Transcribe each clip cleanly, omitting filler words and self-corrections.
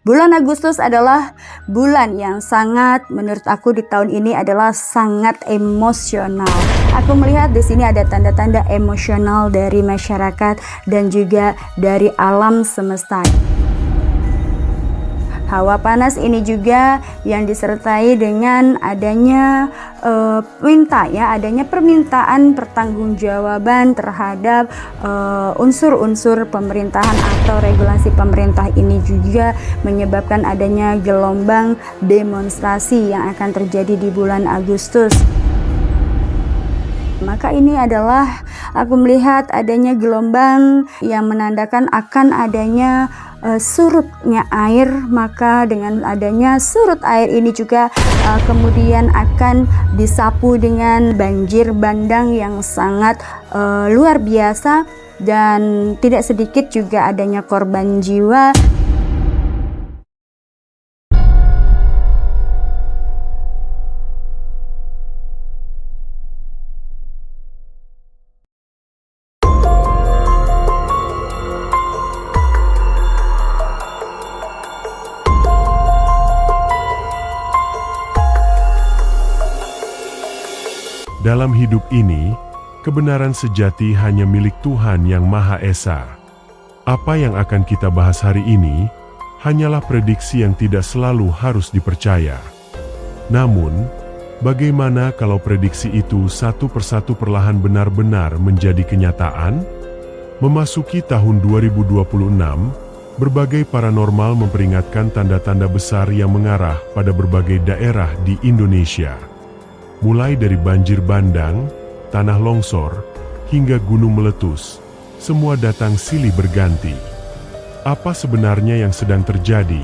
Bulan Agustus adalah bulan yang sangat, menurut aku di tahun ini adalah sangat emosional. Aku melihat di sini ada tanda-tanda emosional dari masyarakat dan juga dari alam semesta. Hawa panas ini juga yang disertai dengan adanya adanya permintaan pertanggungjawaban terhadap unsur-unsur pemerintahan atau regulasi pemerintah. Ini juga menyebabkan adanya gelombang demonstrasi yang akan terjadi di bulan Agustus. Maka ini adalah aku melihat adanya gelombang yang menandakan akan adanya surutnya air. Maka dengan adanya surut air ini juga kemudian akan disapu dengan banjir bandang yang sangat luar biasa, dan tidak sedikit juga adanya korban jiwa. Dalam hidup ini, kebenaran sejati hanya milik Tuhan Yang Maha Esa. Apa yang akan kita bahas hari ini hanyalah prediksi yang tidak selalu harus dipercaya. Namun, bagaimana kalau prediksi itu satu persatu perlahan benar-benar menjadi kenyataan? Memasuki tahun 2026, berbagai paranormal memperingatkan tanda-tanda besar yang mengarah pada berbagai daerah di Indonesia. Mulai dari banjir bandang, tanah longsor, hingga gunung meletus, semua datang silih berganti. Apa sebenarnya yang sedang terjadi?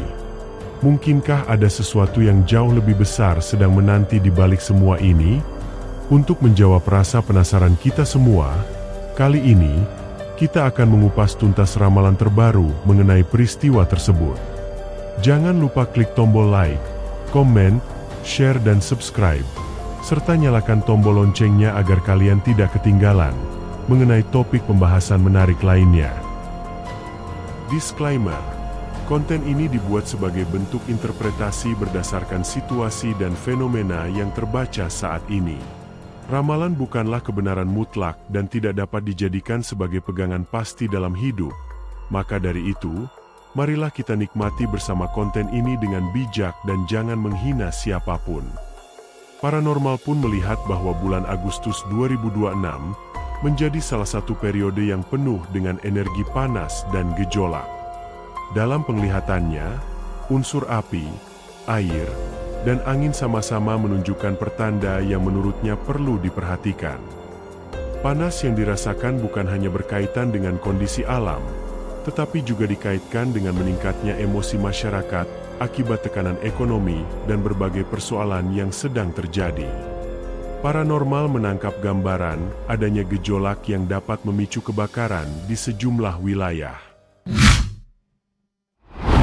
Mungkinkah ada sesuatu yang jauh lebih besar sedang menanti di balik semua ini? Untuk menjawab rasa penasaran kita semua, kali ini kita akan mengupas tuntas ramalan terbaru mengenai peristiwa tersebut. Jangan lupa klik tombol like, komen, share dan subscribe, serta nyalakan tombol loncengnya agar kalian tidak ketinggalan mengenai topik pembahasan menarik lainnya. Disclaimer: konten ini dibuat sebagai bentuk interpretasi berdasarkan situasi dan fenomena yang terbaca saat ini. Ramalan bukanlah kebenaran mutlak dan tidak dapat dijadikan sebagai pegangan pasti dalam hidup. Maka dari itu, marilah kita nikmati bersama konten ini dengan bijak dan jangan menghina siapapun. Paranormal pun melihat bahwa bulan Agustus 2026 menjadi salah satu periode yang penuh dengan energi panas dan gejolak. Dalam penglihatannya, unsur api, air, dan angin sama-sama menunjukkan pertanda yang menurutnya perlu diperhatikan. Panas yang dirasakan bukan hanya berkaitan dengan kondisi alam, tetapi juga dikaitkan dengan meningkatnya emosi masyarakat akibat tekanan ekonomi dan berbagai persoalan yang sedang terjadi. Paranormal menangkap gambaran adanya gejolak yang dapat memicu kebakaran di sejumlah wilayah.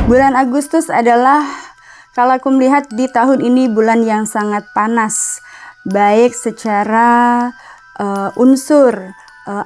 Bulan Agustus adalah, kalau aku melihat di tahun ini, bulan yang sangat panas, baik secara unsur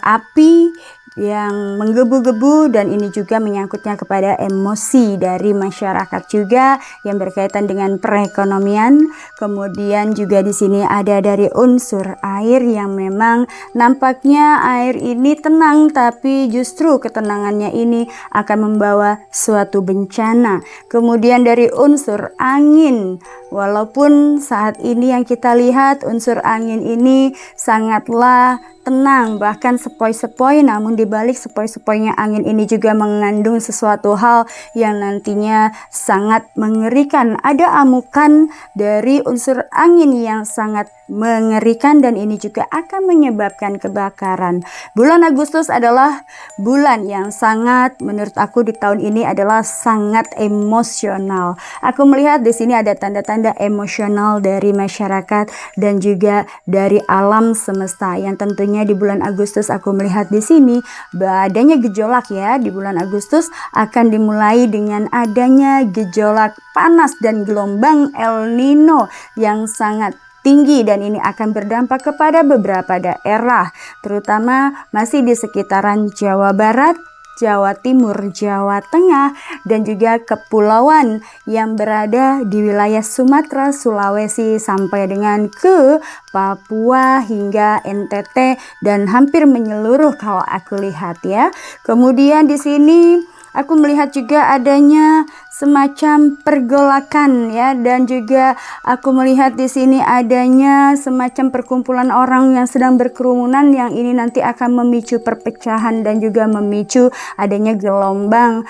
api yang menggebu-gebu, dan ini juga menyangkutnya kepada emosi dari masyarakat juga yang berkaitan dengan perekonomian. Kemudian juga di sini ada dari unsur air yang memang nampaknya air ini tenang, tapi justru ketenangannya ini akan membawa suatu bencana. Kemudian dari unsur angin, walaupun saat ini yang kita lihat unsur angin ini sangatlah tenang, bahkan sepoi-sepoi, namun di balik sepoi-sepoinya angin ini juga mengandung sesuatu hal yang nantinya sangat mengerikan. Ada amukan dari unsur angin yang sangat mengerikan, dan ini juga akan menyebabkan kebakaran. Bulan Agustus adalah bulan yang sangat, menurut aku di tahun ini adalah sangat emosional. Aku melihat di sini ada tanda-tanda emosional dari masyarakat dan juga dari alam semesta, yang tentunya di bulan Agustus aku melihat di sini adanya gejolak ya. Di bulan Agustus akan dimulai dengan adanya gejolak panas dan gelombang El Nino yang sangat tinggi, dan ini akan berdampak kepada beberapa daerah, terutama masih di sekitaran Jawa Barat, Jawa Timur, Jawa Tengah, dan juga kepulauan yang berada di wilayah Sumatera, Sulawesi, sampai dengan ke Papua hingga NTT dan hampir menyeluruh kalau aku lihat ya. Kemudian di sini aku melihat juga adanya semacam pergolakan ya, dan juga aku melihat di sini adanya semacam perkumpulan orang yang sedang berkerumunan, yang ini nanti akan memicu perpecahan dan juga memicu adanya gelombang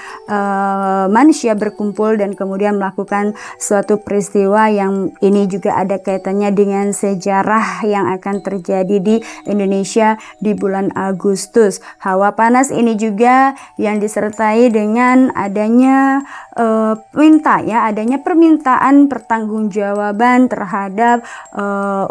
manusia berkumpul dan kemudian melakukan suatu peristiwa yang ini juga ada kaitannya dengan sejarah yang akan terjadi di Indonesia di bulan Agustus. Hawa panas ini juga yang disertai dengan adanya adanya permintaan pertanggungjawaban terhadap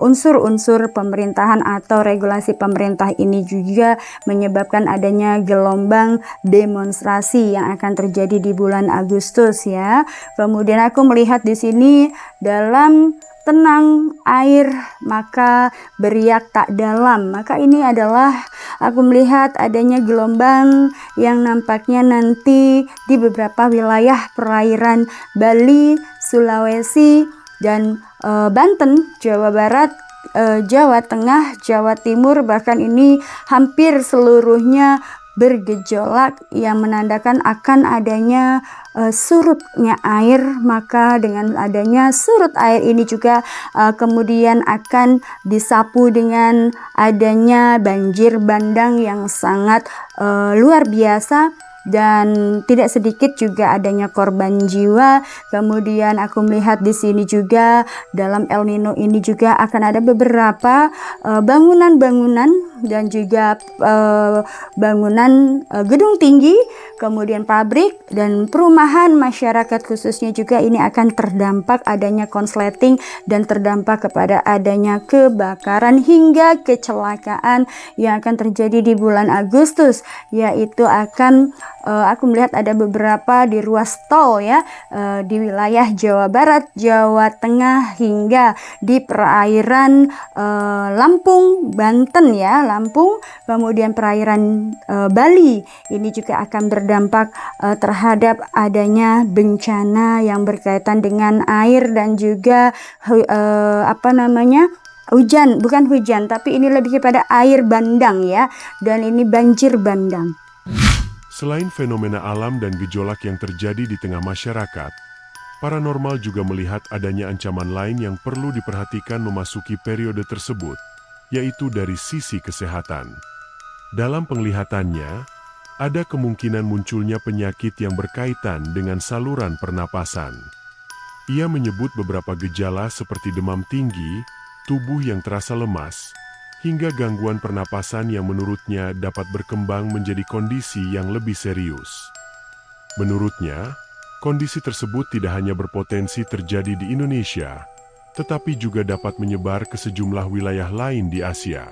unsur-unsur pemerintahan atau regulasi pemerintah. Ini juga menyebabkan adanya gelombang demonstrasi yang akan terjadi di bulan Agustus ya. Kemudian aku melihat di sini dalam tenang air maka beriak tak dalam. Maka ini adalah aku melihat adanya gelombang yang nampaknya nanti di beberapa wilayah perairan Bali, Sulawesi, dan Banten, Jawa Barat, Jawa Tengah, Jawa Timur, bahkan ini hampir seluruhnya bergejolak yang menandakan akan adanya surutnya air. Maka dengan adanya surut air ini juga kemudian akan disapu dengan adanya banjir bandang yang sangat luar biasa, dan tidak sedikit juga adanya korban jiwa. Kemudian aku melihat di sini juga dalam El Nino ini juga akan ada beberapa bangunan-bangunan dan juga bangunan gedung tinggi, kemudian pabrik dan perumahan masyarakat khususnya juga ini akan terdampak adanya konsleting dan terdampak kepada adanya kebakaran hingga kecelakaan yang akan terjadi di bulan Agustus, yaitu akan aku melihat ada beberapa di ruas tol ya, di wilayah Jawa Barat, Jawa Tengah, hingga di perairan Lampung, Banten ya, Lampung, kemudian perairan Bali. Ini juga akan berdampak terhadap adanya bencana yang berkaitan dengan air dan juga hujan, bukan hujan, tapi ini lebih kepada air bandang ya, dan ini banjir bandang. Selain fenomena alam dan gejolak yang terjadi di tengah masyarakat, paranormal juga melihat adanya ancaman lain yang perlu diperhatikan memasuki periode tersebut, yaitu dari sisi kesehatan. Dalam penglihatannya, ada kemungkinan munculnya penyakit yang berkaitan dengan saluran pernapasan. Ia menyebut beberapa gejala seperti demam tinggi, tubuh yang terasa lemas, hingga gangguan pernapasan yang menurutnya dapat berkembang menjadi kondisi yang lebih serius. Menurutnya, kondisi tersebut tidak hanya berpotensi terjadi di Indonesia, tetapi juga dapat menyebar ke sejumlah wilayah lain di Asia.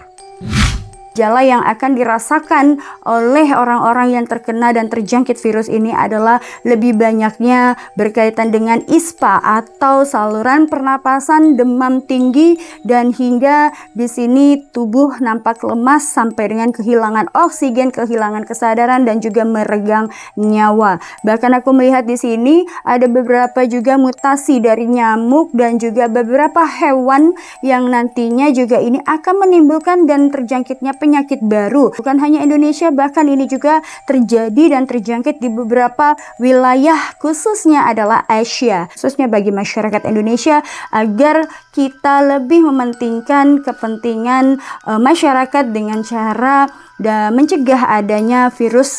Gejala yang akan dirasakan oleh orang-orang yang terkena dan terjangkit virus ini adalah lebih banyaknya berkaitan dengan ISPA atau saluran pernapasan, demam tinggi, dan hingga di sini tubuh nampak lemas sampai dengan kehilangan oksigen, kehilangan kesadaran, dan juga meregang nyawa. Bahkan aku melihat di sini ada beberapa juga mutasi dari nyamuk dan juga beberapa hewan yang nantinya juga ini akan menimbulkan dan terjangkitnya penyakit baru. Bukan hanya Indonesia, bahkan ini juga terjadi dan terjangkit di beberapa wilayah, khususnya adalah Asia. Khususnya bagi masyarakat Indonesia, agar kita lebih mementingkan kepentingan masyarakat dengan cara mencegah adanya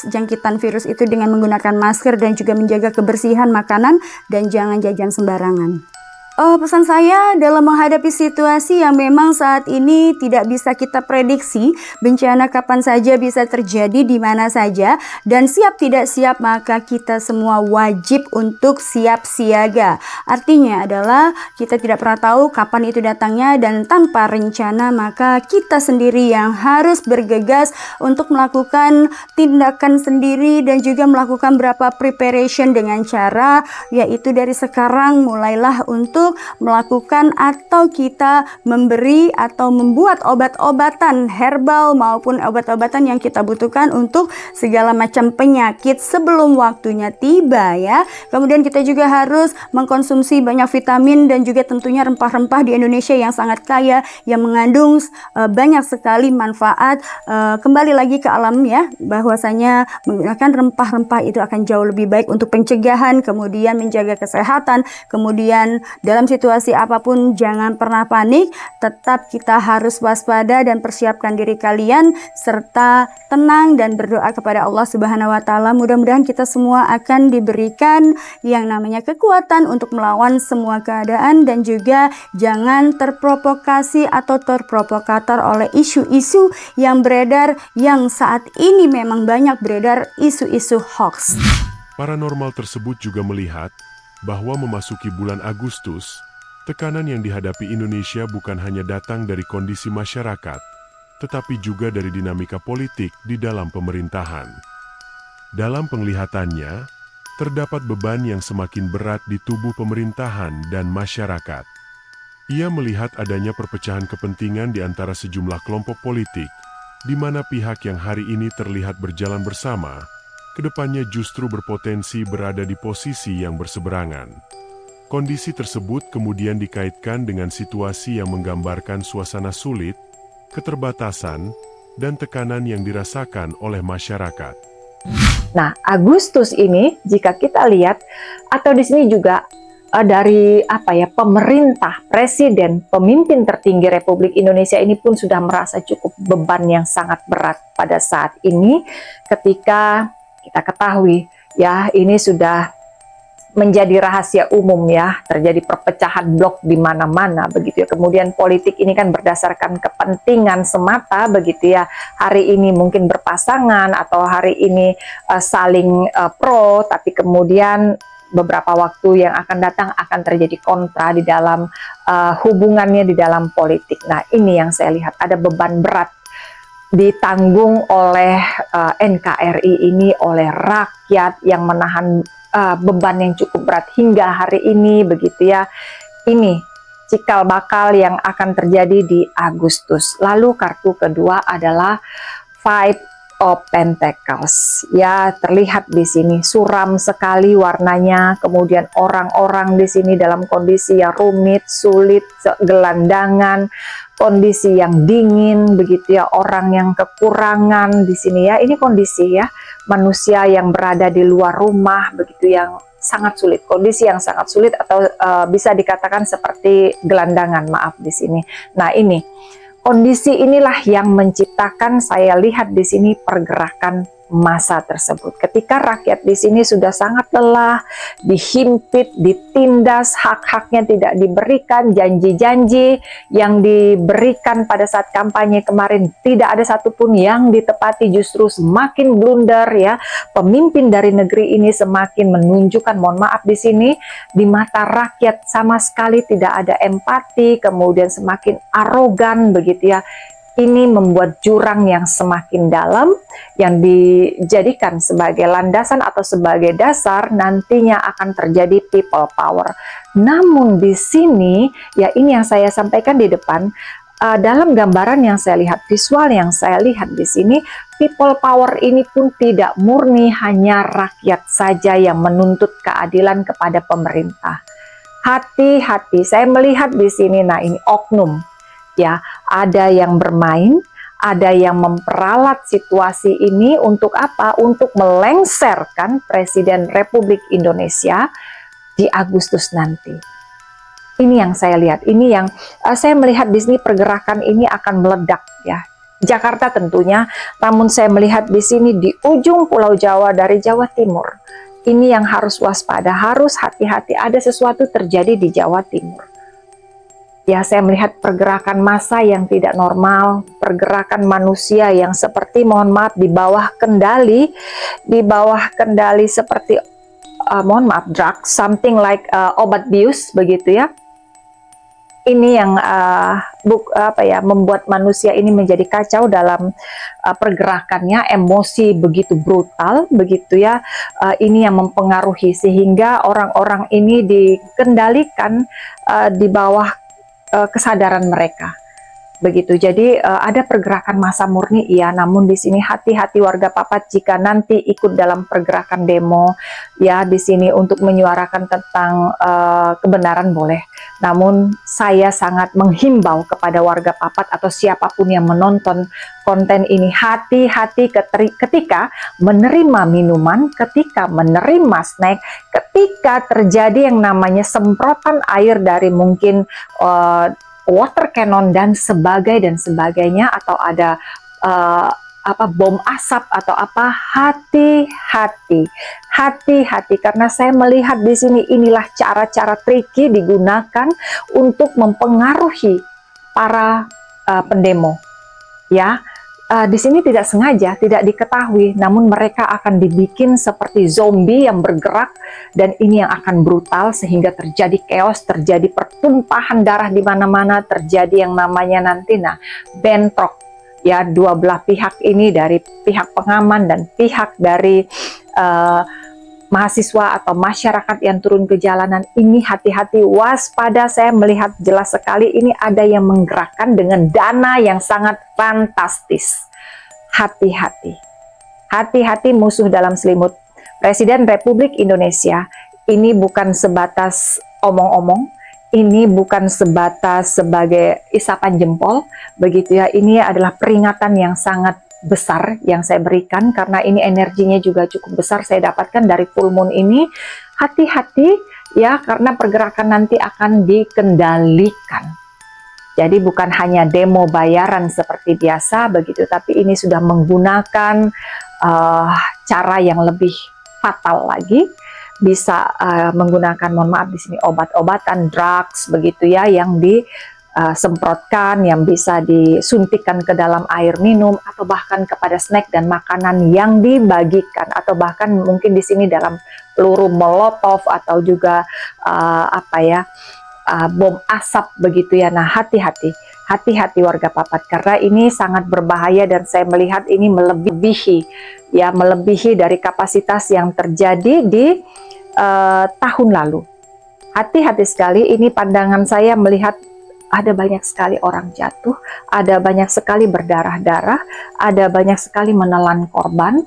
jangkitan virus itu dengan menggunakan masker dan juga menjaga kebersihan makanan dan jangan jajan sembarangan. Pesan saya dalam menghadapi situasi yang memang saat ini tidak bisa kita prediksi, bencana kapan saja bisa terjadi di mana saja, dan siap tidak siap maka kita semua wajib untuk siap siaga. Artinya adalah kita tidak pernah tahu kapan itu datangnya, dan tanpa rencana maka kita sendiri yang harus bergegas untuk melakukan tindakan sendiri dan juga melakukan beberapa preparation dengan cara yaitu dari sekarang mulailah untuk untuk melakukan atau kita memberi atau membuat obat-obatan herbal maupun obat-obatan yang kita butuhkan untuk segala macam penyakit sebelum waktunya tiba ya. Kemudian kita juga harus mengkonsumsi banyak vitamin dan juga tentunya rempah-rempah di Indonesia yang sangat kaya yang mengandung banyak sekali manfaat. Kembali lagi ke alam ya, bahwasanya menggunakan rempah-rempah itu akan jauh lebih baik untuk pencegahan, kemudian menjaga kesehatan, kemudian dalam situasi apapun jangan pernah panik, tetap kita harus waspada dan persiapkan diri kalian serta tenang dan berdoa kepada Allah Subhanahu wa taala. Mudah-mudahan kita semua akan diberikan yang namanya kekuatan untuk melawan semua keadaan dan juga jangan terprovokasi atau terprovokator oleh isu-isu yang beredar yang saat ini memang banyak beredar isu-isu hoax. Paranormal tersebut juga melihat bahwa memasuki bulan Agustus, tekanan yang dihadapi Indonesia bukan hanya datang dari kondisi masyarakat, tetapi juga dari dinamika politik di dalam pemerintahan. Dalam penglihatannya, terdapat beban yang semakin berat di tubuh pemerintahan dan masyarakat. Ia melihat adanya perpecahan kepentingan di antara sejumlah kelompok politik, di mana pihak yang hari ini terlihat berjalan bersama, kedepannya justru berpotensi berada di posisi yang berseberangan. Kondisi tersebut kemudian dikaitkan dengan situasi yang menggambarkan suasana sulit, keterbatasan, dan tekanan yang dirasakan oleh masyarakat. Nah, Agustus ini jika kita lihat atau di sini juga dari pemerintah, presiden, pemimpin tertinggi Republik Indonesia ini pun sudah merasa cukup beban yang sangat berat pada saat ini ketika kita ketahui ya ini sudah menjadi rahasia umum ya, terjadi perpecahan blok di mana-mana begitu ya. Kemudian politik ini kan berdasarkan kepentingan semata begitu ya. Hari ini mungkin berpasangan atau hari ini saling pro, tapi kemudian beberapa waktu yang akan datang akan terjadi kontra di dalam hubungannya di dalam politik. Nah, ini yang saya lihat ada beban berat ditanggung oleh NKRI ini, oleh rakyat yang menahan beban yang cukup berat hingga hari ini begitu ya. Ini cikal bakal yang akan terjadi di Agustus. Lalu kartu kedua adalah Five of Pentacles. Ya, terlihat di sini suram sekali warnanya. Kemudian orang-orang di sini dalam kondisi yang rumit, sulit, gelandangan, kondisi yang dingin begitu ya, orang yang kekurangan di sini ya. Ini kondisi ya, manusia yang berada di luar rumah begitu yang sangat sulit, kondisi yang sangat sulit atau bisa dikatakan seperti gelandangan, maaf di sini. Nah, ini kondisi inilah yang menciptakan, saya lihat di sini pergerakan massa tersebut. Ketika rakyat di sini sudah sangat lelah, dihimpit, ditindas, hak-haknya tidak diberikan, janji-janji yang diberikan pada saat kampanye kemarin tidak ada satupun yang ditepati, justru semakin blunder ya. Pemimpin dari negeri ini semakin menunjukkan, mohon maaf di sini, di mata rakyat sama sekali tidak ada empati, kemudian semakin arogan begitu ya. Ini membuat jurang yang semakin dalam yang dijadikan sebagai landasan atau sebagai dasar nantinya akan terjadi people power. Namun di sini ya, ini yang saya sampaikan di depan, dalam gambaran yang saya lihat, visual yang saya lihat di sini, people power ini pun tidak murni hanya rakyat saja yang menuntut keadilan kepada pemerintah. Hati-hati, saya melihat di sini, nah ini oknum. Ya, ada yang bermain, ada yang memperalat situasi ini untuk apa? Untuk melengsarkan Presiden Republik Indonesia di Agustus nanti. Ini yang saya lihat, ini yang saya melihat di sini pergerakan ini akan meledak ya. Jakarta tentunya, namun saya melihat di sini di ujung Pulau Jawa dari Jawa Timur. Ini yang harus waspada, harus hati-hati, ada sesuatu terjadi di Jawa Timur. Ya, saya melihat pergerakan massa yang tidak normal, pergerakan manusia yang seperti, mohon maaf, di bawah kendali seperti, mohon maaf, drugs, something like obat bius, begitu ya. ini yang membuat manusia ini menjadi kacau dalam pergerakannya, emosi begitu brutal, begitu ya. Ini yang mempengaruhi sehingga orang-orang ini dikendalikan di bawah kesadaran mereka. Begitu. Jadi ada pergerakan massa murni, iya, namun di sini hati-hati warga Papat jika nanti ikut dalam pergerakan demo ya di sini untuk menyuarakan tentang kebenaran boleh. Namun saya sangat menghimbau kepada warga Papat atau siapapun yang menonton konten ini, hati-hati ketika menerima minuman, ketika menerima snack, ketika terjadi yang namanya semprotan air dari mungkin water cannon dan sebagainya, atau ada bom asap atau apa, hati-hati karena saya melihat di sini inilah cara-cara tricky digunakan untuk mempengaruhi para pendemo ya. Di sini tidak sengaja, tidak diketahui, namun mereka akan dibikin seperti zombie yang bergerak, dan ini yang akan brutal sehingga terjadi chaos, terjadi pertumpahan darah di mana-mana, terjadi yang namanya nanti bentrok ya, dua belah pihak ini, dari pihak pengaman dan pihak dari mahasiswa atau masyarakat yang turun ke jalanan. Ini hati-hati, waspada. Saya melihat jelas sekali ini ada yang menggerakkan dengan dana yang sangat fantastis. Hati-hati, hati-hati musuh dalam selimut. Presiden Republik Indonesia ini bukan sebatas omong-omong, ini bukan sebatas sebagai isapan jempol, begitu ya. Ini adalah peringatan yang sangat besar yang saya berikan, karena ini energinya juga cukup besar saya dapatkan dari full moon ini. Hati-hati ya, karena pergerakan nanti akan dikendalikan. Jadi bukan hanya demo bayaran seperti biasa begitu, tapi ini sudah menggunakan cara yang lebih fatal lagi. Bisa menggunakan, mohon maaf di sini, obat-obatan, drugs begitu ya, yang disemprotkan, yang bisa disuntikkan ke dalam air minum, atau bahkan kepada snack dan makanan yang dibagikan, atau bahkan mungkin di sini dalam peluru molotov, atau juga bom asap begitu ya. Nah, hati-hati warga Papat, karena ini sangat berbahaya dan saya melihat ini melebihi dari kapasitas yang terjadi di tahun lalu. Hati-hati sekali, ini pandangan saya melihat ada banyak sekali orang jatuh, ada banyak sekali berdarah-darah, ada banyak sekali menelan korban.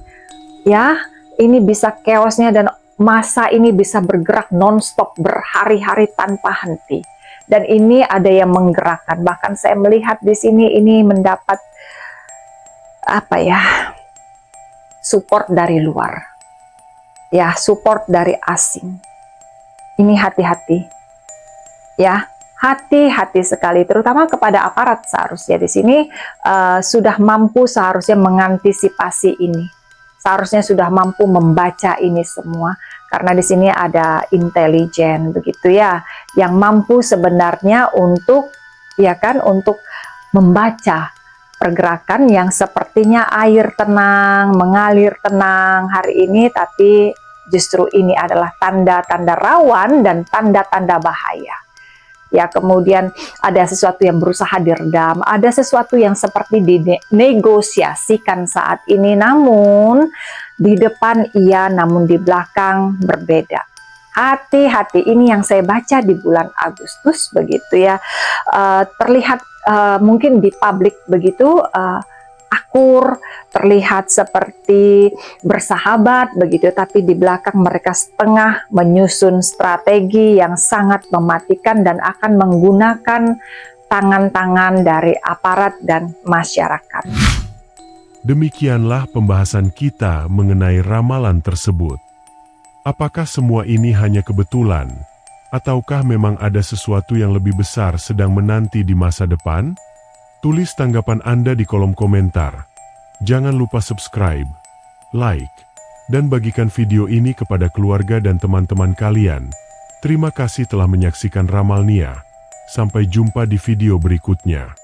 Ya, ini bisa chaosnya, dan masa ini bisa bergerak non-stop berhari-hari tanpa henti. Dan ini ada yang menggerakkan. Bahkan saya melihat di sini ini mendapat support dari luar. Ya, support dari asing. Ini hati-hati. Ya, hati-hati sekali, terutama kepada aparat seharusnya di sini sudah mampu seharusnya mengantisipasi ini. Seharusnya sudah mampu membaca ini semua, karena di sini ada intelijen begitu ya, yang mampu sebenarnya untuk untuk membaca pergerakan yang sepertinya air tenang, mengalir tenang hari ini, tapi justru ini adalah tanda-tanda rawan dan tanda-tanda bahaya. Ya, kemudian ada sesuatu yang berusaha diredam, ada sesuatu yang seperti dinegosiasikan saat ini, namun di depan iya, namun di belakang berbeda. Hati-hati, ini yang saya baca di bulan Agustus begitu ya. Terlihat mungkin di publik begitu akur, terlihat seperti bersahabat begitu, tapi di belakang mereka setengah menyusun strategi yang sangat mematikan dan akan menggunakan tangan-tangan dari aparat dan masyarakat. Demikianlah pembahasan kita mengenai ramalan tersebut. Apakah semua ini hanya kebetulan, ataukah memang ada sesuatu yang lebih besar sedang menanti di masa depan? Tulis tanggapan Anda di kolom komentar. Jangan lupa subscribe, like, dan bagikan video ini kepada keluarga dan teman-teman kalian. Terima kasih telah menyaksikan Ramal Nia. Sampai jumpa di video berikutnya.